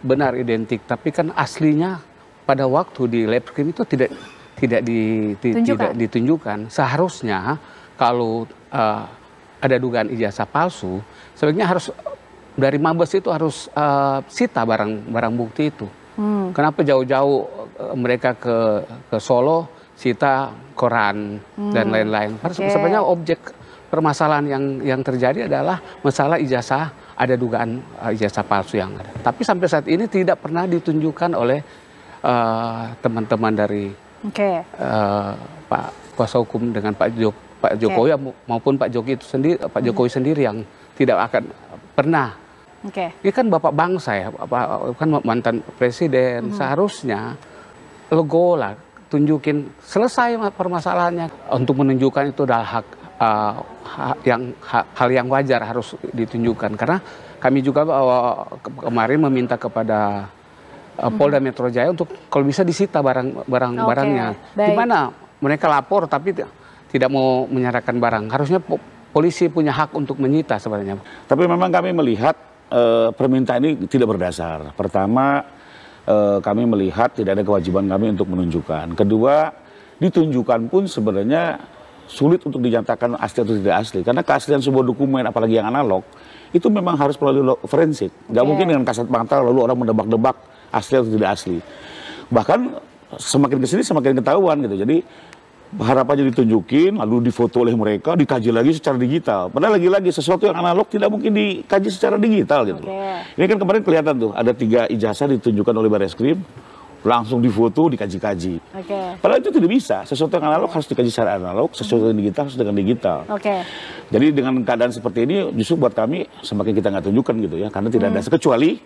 benar identik, tapi kan aslinya pada waktu di lab screen itu tidak ditunjukkan. Seharusnya kalau ada dugaan ijazah palsu, sebaiknya harus dari Mabes itu harus sita barang bukti itu. Kenapa jauh-jauh mereka ke Solo sita koran dan lain-lain? Sebenarnya objek permasalahan yang terjadi adalah masalah ijazah, ada dugaan ijazah palsu yang ada. Tapi sampai saat ini tidak pernah ditunjukkan oleh teman-teman dari Pak kuasa hukum dengan Pak Jokowi maupun Pak Jokowi sendiri yang tidak akan pernah. Ini kan Bapak bangsa ya, kan mantan presiden. Seharusnya logo lah, tunjukin selesai permasalahannya. Untuk menunjukkan itu adalah hal yang wajar harus ditunjukkan. Karena kami juga kemarin meminta kepada Polda Metro Jaya untuk kalau bisa disita barangnya. Gimana mereka lapor tapi tidak mau menyerahkan barang. Harusnya polisi punya hak untuk menyita sebenarnya. Tapi memang kami melihat permintaan ini tidak berdasar. Pertama, kami melihat tidak ada kewajiban kami untuk menunjukkan. Kedua, ditunjukkan pun sebenarnya sulit untuk dinyatakan asli atau tidak asli. Karena keaslian sebuah dokumen, apalagi yang analog, itu memang harus melalui forensik. Nggak mungkin dengan kasat mata lalu orang mendebak-debak asli atau tidak asli. Bahkan semakin kesini semakin ketahuan gitu. Jadi harapannya ditunjukin, lalu difoto oleh mereka, dikaji lagi secara digital. Padahal lagi-lagi sesuatu yang analog tidak mungkin dikaji secara digital gitu. Ini kan kemarin kelihatan tuh, ada 3 ijazah ditunjukkan oleh Barreskrim, langsung difoto, dikaji-kaji. Padahal itu tidak bisa, sesuatu yang analog harus dikaji secara analog, sesuatu yang digital harus dengan digital. Jadi dengan keadaan seperti ini, justru buat kami semakin kita nggak tunjukkan gitu ya, karena tidak ada kecuali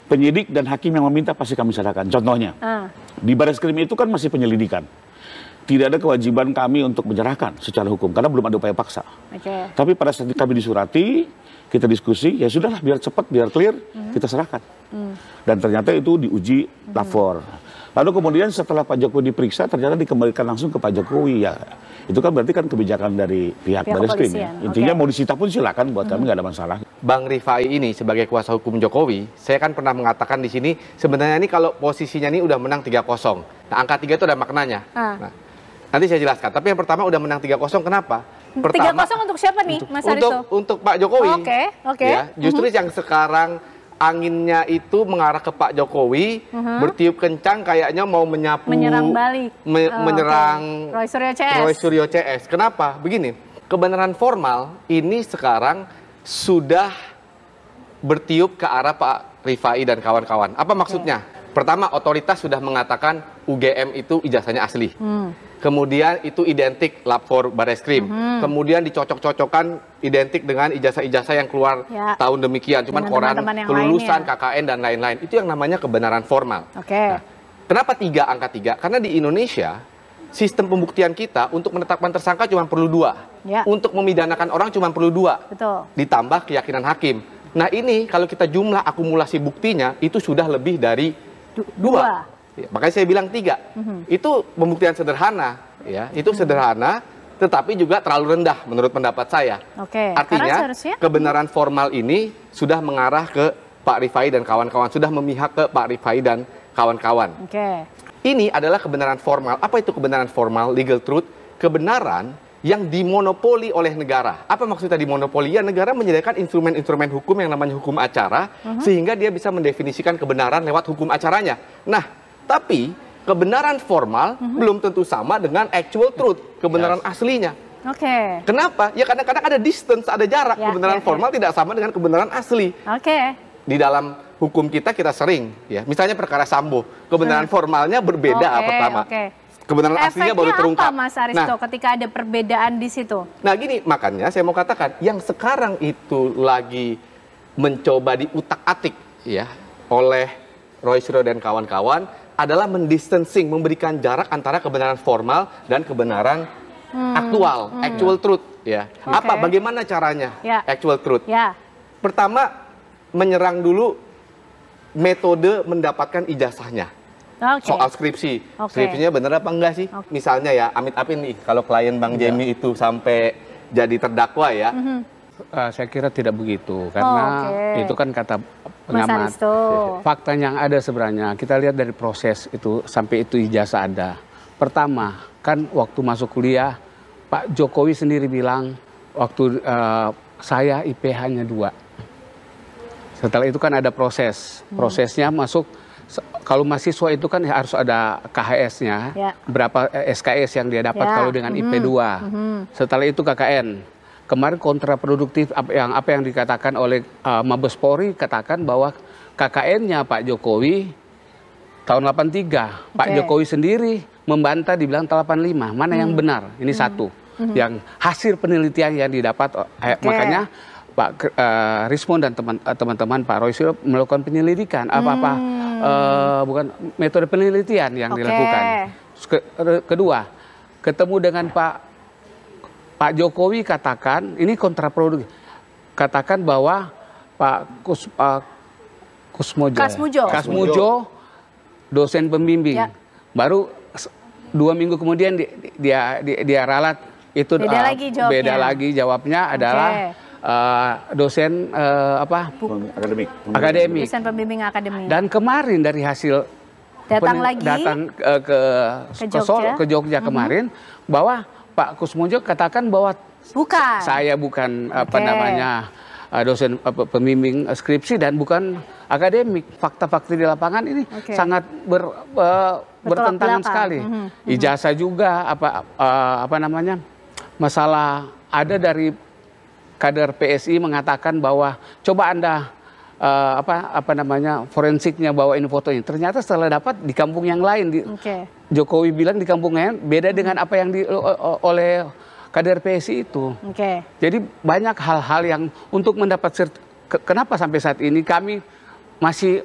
penyidik dan hakim yang meminta pasti kami serahkan. Contohnya, di Barreskrim itu kan masih penyelidikan. Tidak ada kewajiban kami untuk menyerahkan secara hukum karena belum ada upaya paksa. Tapi pada saat kami disurati, kita diskusi, ya sudahlah biar cepat, biar clear, kita serahkan. Dan ternyata itu diuji lapor. Lalu kemudian setelah Pak Jokowi diperiksa, ternyata dikembalikan langsung ke Pak Jokowi. Ya, itu kan berarti kan kebijakan dari pihak Barreskrim. Ya. Intinya mau disita pun silakan, buat kami nggak ada masalah. Bang Rifai ini sebagai kuasa hukum Jokowi, saya kan pernah mengatakan di sini, sebenarnya ini kalau posisinya ini udah menang 3-0. Nah, angka 3 itu ada maknanya. Nah, nanti saya jelaskan. Tapi yang pertama udah menang 3-0, kenapa? 3-0 untuk siapa nih, Mas Aristo? Untuk Pak Jokowi. Ya, justru yang sekarang anginnya itu mengarah ke Pak Jokowi, bertiup kencang kayaknya mau menyerang balik. Menyerang Roy Suryo CS. Kenapa? Begini, kebenaran formal ini sekarang sudah bertiup ke arah Pak Rifai dan kawan-kawan. Apa maksudnya? Pertama, otoritas sudah mengatakan UGM itu ijazahnya asli. Kemudian itu identik lapor Barreskrim. Kemudian dicocok-cocokkan identik dengan ijazah-ijazah yang keluar tahun demikian. Cuman koran kelulusan, KKN, dan lain-lain. Itu yang namanya kebenaran formal. Nah, kenapa angka 3? Karena di Indonesia, sistem pembuktian kita untuk menetapkan tersangka cuma perlu 2. Untuk memidanakan orang cuma perlu 2. Ditambah keyakinan hakim. Nah ini kalau kita jumlah akumulasi buktinya, itu sudah lebih dari 2. Ya, makanya saya bilang 3. Itu pembuktian sederhana, ya. Itu sederhana, tetapi juga terlalu rendah menurut pendapat saya. Artinya kebenaran formal ini sudah mengarah ke Pak Rifai dan kawan-kawan, sudah memihak ke Pak Rifai dan kawan-kawan. Ini adalah kebenaran formal. Apa itu kebenaran formal? Legal truth, kebenaran yang dimonopoli oleh negara. Apa maksudnya dimonopoli? Ya, negara menyediakan instrumen-instrumen hukum yang namanya hukum acara, sehingga dia bisa mendefinisikan kebenaran lewat hukum acaranya. Nah, tapi kebenaran formal belum tentu sama dengan actual truth, kebenaran aslinya. Kenapa? Ya kadang-kadang ada distance, ada jarak. Kebenaran formal tidak sama dengan kebenaran asli. Di dalam hukum kita sering, ya, misalnya perkara Sambo, kebenaran formalnya berbeda pertama. Kebenaran aslinya baru terungkap. Apa, Mas Aristo, ketika ada perbedaan di situ? Nah gini, makanya saya mau katakan, yang sekarang itu lagi mencoba diutak-atik ya oleh Roy Suryo dan kawan-kawan adalah mendistancing, memberikan jarak antara kebenaran formal dan kebenaran aktual, actual truth. Ya. Bagaimana caranya actual truth? Pertama, menyerang dulu metode mendapatkan ijazahnya. Soal skripsi. Skripsinya bener apa enggak sih? Misalnya ya, amit-amit nih, kalau klien Bang Jemi itu sampai jadi terdakwa ya, Saya kira tidak begitu, karena itu kan kata pengamat. Fakta yang ada sebenarnya, kita lihat dari proses itu sampai itu ijazah ada. Pertama, kan waktu masuk kuliah, Pak Jokowi sendiri bilang, waktu saya IPH-nya 2. Setelah itu kan ada prosesnya masuk, kalau mahasiswa itu kan harus ada KHS-nya, berapa SKS yang dia dapat kalau dengan IP 2. Setelah itu KKN. Kemarin kontraproduktif apa yang dikatakan oleh Mabes Polri, katakan bahwa KKN-nya Pak Jokowi tahun 83, Pak Jokowi sendiri membantah, dibilang 85. Mana yang benar? Ini satu. Yang hasil penelitian yang didapat, makanya Pak Rismon dan teman-teman Pak Roy Suryo melakukan penyelidikan bukan metode penelitian yang dilakukan. Kedua, ketemu dengan Pak Jokowi, katakan ini kontraproduktif, katakan bahwa Pak Kasmujo dosen pembimbing, baru 2 minggu kemudian dia ralat itu beda lagi jawabnya adalah dosen akademik, dosen pembimbing akademik. Dan kemarin dari hasil datang ke Jogja kemarin, bahwa Pak Kusmojo katakan bahwa saya bukan dosen pembimbing skripsi dan bukan akademik. Fakta-fakta di lapangan ini sangat bertentangan sekali. Ijazah juga masalah ada dari kader PSI mengatakan bahwa coba Anda forensiknya bawa ini fotonya. Ternyata setelah dapat di kampung yang lain. Jokowi bilang di kampung lain beda dengan apa yang oleh kader PSI itu. Jadi banyak hal-hal yang untuk mendapat kenapa sampai saat ini kami masih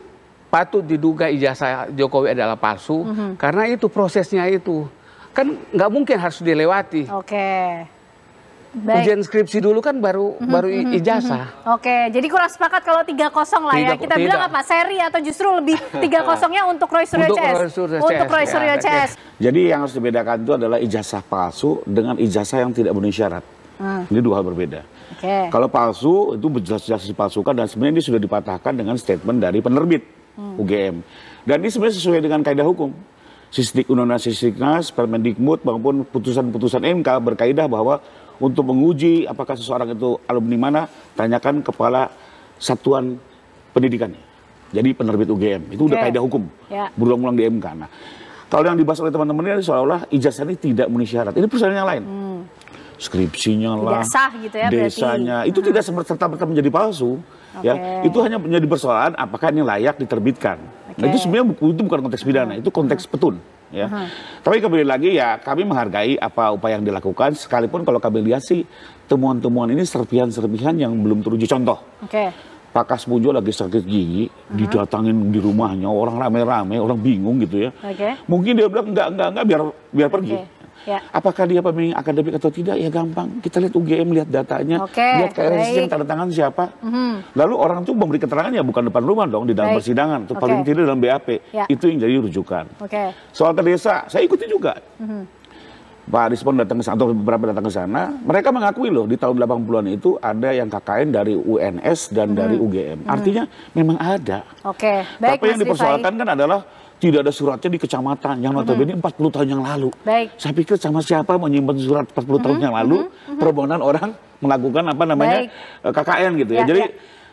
patut diduga ijazah Jokowi adalah palsu, karena itu prosesnya itu kan nggak mungkin harus dilewati. Ujian skripsi dulu kan baru ijazah. Jadi kurang sepakat kalau 3-0 lah ya. Kita bilang apa? Seri atau justru lebih 3-0-nya untuk Roy Suryo CS? Untuk Roy Suryo CS. Jadi yang harus dibedakan itu adalah ijazah palsu dengan ijazah yang tidak memenuhi syarat. Ini 2 hal berbeda. Kalau palsu itu jelas-jelas dipalsukan, dan sebenarnya ini sudah dipatahkan dengan statement dari penerbit UGM. Dan ini sebenarnya sesuai dengan kaidah hukum. Undang-undang Sisdiknas, Permendikbud maupun putusan-putusan MK berkaidah bahwa untuk menguji apakah seseorang itu alumni mana, tanyakan kepala satuan pendidikannya. Jadi penerbit UGM, itu udah kaidah hukum, berulang-ulang di MK. Nah, kalau yang dibahas oleh teman-teman ini seolah-olah ijazah ini tidak memenuhi syarat. Ini persoalan yang lain. Skripsinya lah, gitu ya, desanya, itu tidak serta-merta menjadi palsu. Ya, itu hanya menjadi persoalan apakah ini layak diterbitkan. Nah, itu sebenarnya itu bukan konteks pidana, itu konteks petun. Ya. Tapi kembali lagi ya, kami menghargai apa upaya yang dilakukan, sekalipun kalau kami lihat sih temuan-temuan ini serpihan-serpihan yang belum teruji. Contoh, Pak Kasmujo lagi sakit gigi, didatangin di rumahnya, orang rame-rame, orang bingung gitu ya. Mungkin dia bilang enggak, biar pergi. Apakah dia pembimbing akademik atau tidak? Ya gampang. Kita lihat UGM, lihat datanya, lihat KRS yang tanda tangan siapa. Lalu orang itu memberi keterangan ya bukan depan rumah dong, di dalam persidangan, atau paling tidak dalam BAP. Itu yang jadi rujukan. Soal ke desa, saya ikuti juga. Pak Rismon datang ke sana, atau beberapa datang ke sana, mereka mengakui loh di tahun 80-an itu ada yang KKN dari UNS dan dari UGM. Artinya memang ada. Tapi yang dipersoalkan kan adalah tidak ada suratnya di kecamatan yang notabene 40 tahun yang lalu. Saya pikir sama siapa menyimpan surat 40 tahun yang lalu permohonan orang melakukan KKN gitu ya. Jadi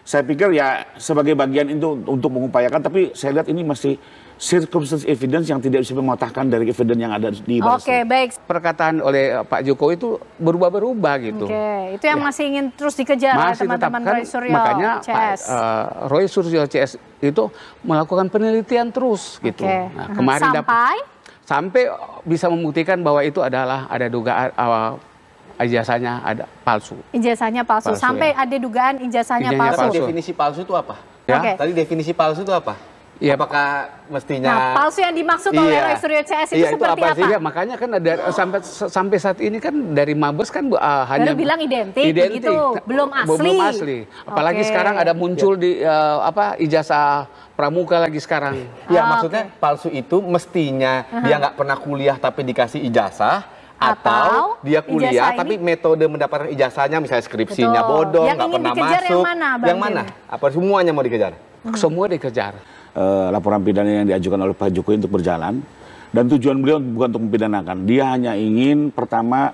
saya pikir ya sebagai bagian itu untuk mengupayakan, tapi saya lihat ini masih circumstance evidence yang tidak bisa mematahkan dari evidence yang ada di bawah. Perkataan oleh Pak Jokowi itu berubah-berubah gitu. Itu yang masih ingin terus dikejar oleh teman-teman Roy Suryo makanya CS. Roy Suryo CS itu melakukan penelitian terus gitu. Nah, kemarin sampai bisa membuktikan bahwa itu adalah ada dugaan ijazahnya ada palsu. Ijazahnya palsu. Sampai ada dugaan ijazahnya palsu. Definisi palsu itu apa? Tadi definisi palsu itu apa? Apakah mestinya palsu yang dimaksud oleh Roy Suryo CS itu seperti apa? Ya, makanya kan ada sampai saat ini kan dari Mabes kan hanya baru bilang identik. Gitu, belum asli. Apalagi sekarang ada muncul di ijazah pramuka lagi sekarang. Ya maksudnya palsu itu mestinya dia nggak pernah kuliah tapi dikasih ijazah, Atau dia kuliah tapi metode mendapatkan ijazahnya misalnya skripsinya bodong, nggak pernah masuk. Yang mana? Apa semuanya mau dikejar? Semua dikejar. Laporan pidana yang diajukan oleh Pak Jokowi untuk berjalan, dan tujuan beliau bukan untuk mempidanakan. Dia hanya ingin pertama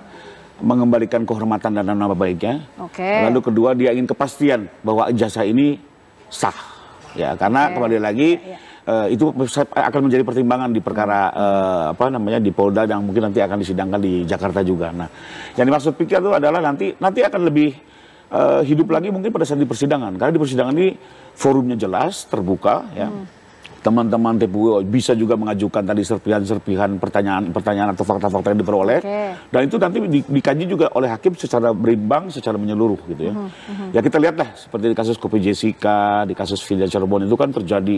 mengembalikan kehormatan dan nama baiknya. Lalu kedua dia ingin kepastian bahwa ijazah ini sah. Ya, karena kembali lagi itu akan menjadi pertimbangan di perkara di Polda yang mungkin nanti akan disidangkan di Jakarta juga. Nah, yang dimaksud pikir itu adalah nanti akan lebih hidup lagi mungkin pada saat di persidangan. Karena di persidangan ini forumnya jelas, terbuka, ya. Teman-teman TPU bisa juga mengajukan tadi serpihan-serpihan pertanyaan atau fakta-fakta yang diperoleh. Dan itu nanti dikaji juga oleh hakim secara berimbang, secara menyeluruh gitu ya. Ya kita lihatlah seperti di kasus Kopi Jessica, di kasus Vidya Cirebon itu kan terjadi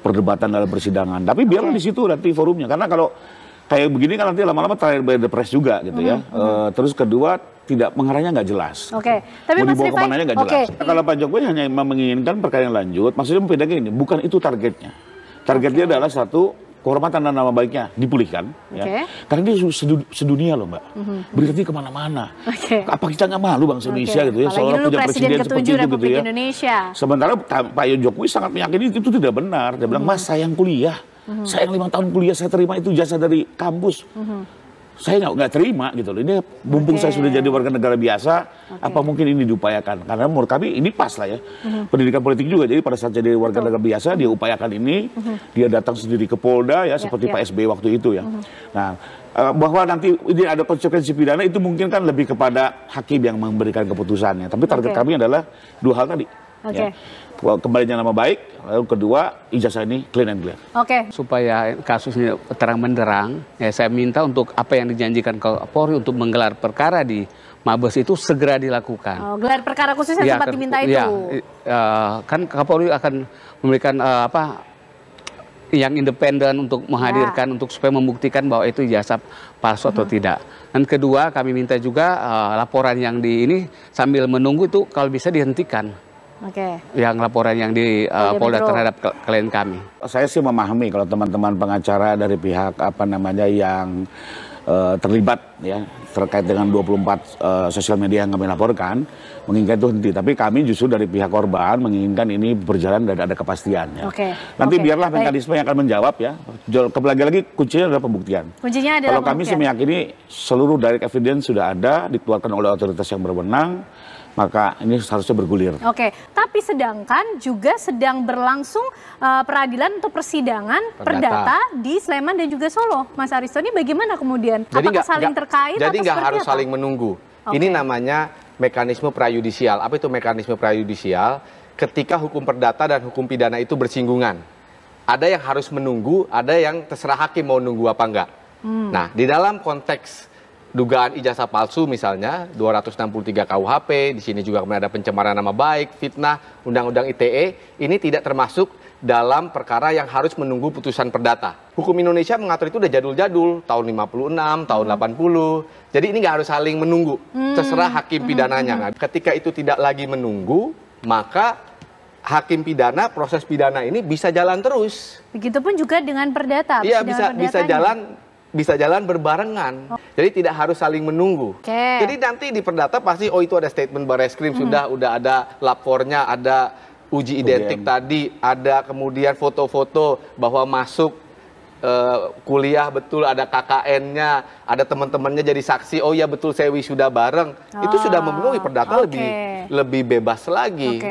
perdebatan dalam persidangan. Tapi biarlah di situ nanti forumnya. Karena kalau kayak begini kan nanti lama-lama terakhir by the press juga gitu ya. Terus kedua tidak pengarahnya nggak jelas. Tapi mau dibawa kemananya nggak jelas. Kalau Pak Jokowi hanya menginginkan perkara yang lanjut, maksudnya membedakan ini, bukan itu targetnya. Targetnya adalah satu, kehormatan dan nama baiknya dipulihkan. Ya. Karena dia sedunia loh Mbak. Berarti kemana-mana. Apa kita nggak malu bangsa Indonesia gitu ya. Seolah punya presiden seperti itu gitu ya. Indonesia. Sementara Pak Jokowi sangat meyakini itu tidak benar. Dia bilang, Mas saya yang kuliah. Saya yang 5 tahun kuliah, saya terima itu jasa dari kampus. Saya nggak terima gitu loh. Ini mumpung saya sudah jadi warga negara biasa, apa mungkin ini diupayakan? Karena menurut kami ini pas lah ya. Pendidikan politik juga. Jadi pada saat jadi warga negara biasa, dia upayakan ini. Dia datang sendiri ke Polda ya, seperti Pak SBY waktu itu ya. Nah, bahwa nanti ini ada konsekuensi pidana itu mungkin kan lebih kepada hakim yang memberikan keputusannya. Tapi target kami adalah 2 hal tadi. Ya. Kembalinya nama baik, lalu kedua ijazah ini clean and clear. Supaya kasusnya terang benderang, ya saya minta untuk apa yang dijanjikan Kapolri untuk menggelar perkara di Mabes itu segera dilakukan. Gelar perkara khusus yang sempat diminta itu. Kan Kapolri akan memberikan yang independen untuk menghadirkan untuk supaya membuktikan bahwa itu ijazah palsu atau tidak. Dan kedua kami minta juga laporan yang di ini sambil menunggu itu kalau bisa dihentikan. Yang laporan yang di Polda terhadap klien kami. Saya sih memahami kalau teman-teman pengacara dari pihak yang terlibat ya terkait dengan 24 sosial media yang kami laporkan menginginkan itu henti. Tapi kami justru dari pihak korban menginginkan ini berjalan dan ada kepastian. Ya. Nanti biarlah mekanisme yang akan menjawab ya. Lagi-lagi kuncinya adalah pembuktian. Kuncinya adalah kalau kami sih meyakini seluruh direct evidence sudah ada dikeluarkan oleh otoritas yang berwenang. Maka ini seharusnya bergulir. Tapi sedangkan juga sedang berlangsung peradilan untuk persidangan perdata di Sleman dan juga Solo. Mas Aristo, ini bagaimana kemudian? Apakah saling terkait? Jadi nggak harus saling menunggu. Ini namanya mekanisme prayudisial. Apa itu mekanisme prayudisial? Ketika hukum perdata dan hukum pidana itu bersinggungan. Ada yang harus menunggu, ada yang terserah hakim mau nunggu apa enggak. Nah, di dalam konteks dugaan ijazah palsu misalnya 263 KUHP, di sini juga kemudian ada pencemaran nama baik, fitnah, Undang-Undang ITE, ini tidak termasuk dalam perkara yang harus menunggu putusan perdata. Hukum Indonesia mengatur itu udah jadul-jadul, tahun 56, tahun 80. Jadi ini nggak harus saling menunggu, terserah hakim pidananya. Nah, ketika itu tidak lagi menunggu, maka hakim pidana, proses pidana ini bisa jalan terus. Begitupun juga dengan perdata. Iya, bisa jalan berbarengan. Jadi tidak harus saling menunggu. Jadi nanti di perdata pasti itu ada statement Barreskrim udah ada lapornya, ada uji identik tadi, ada kemudian foto-foto bahwa masuk kuliah betul, ada KKN-nya, ada teman-temannya jadi saksi, oh ya betul saya wisuda bareng. Itu sudah memenuhi perdata lebih bebas lagi.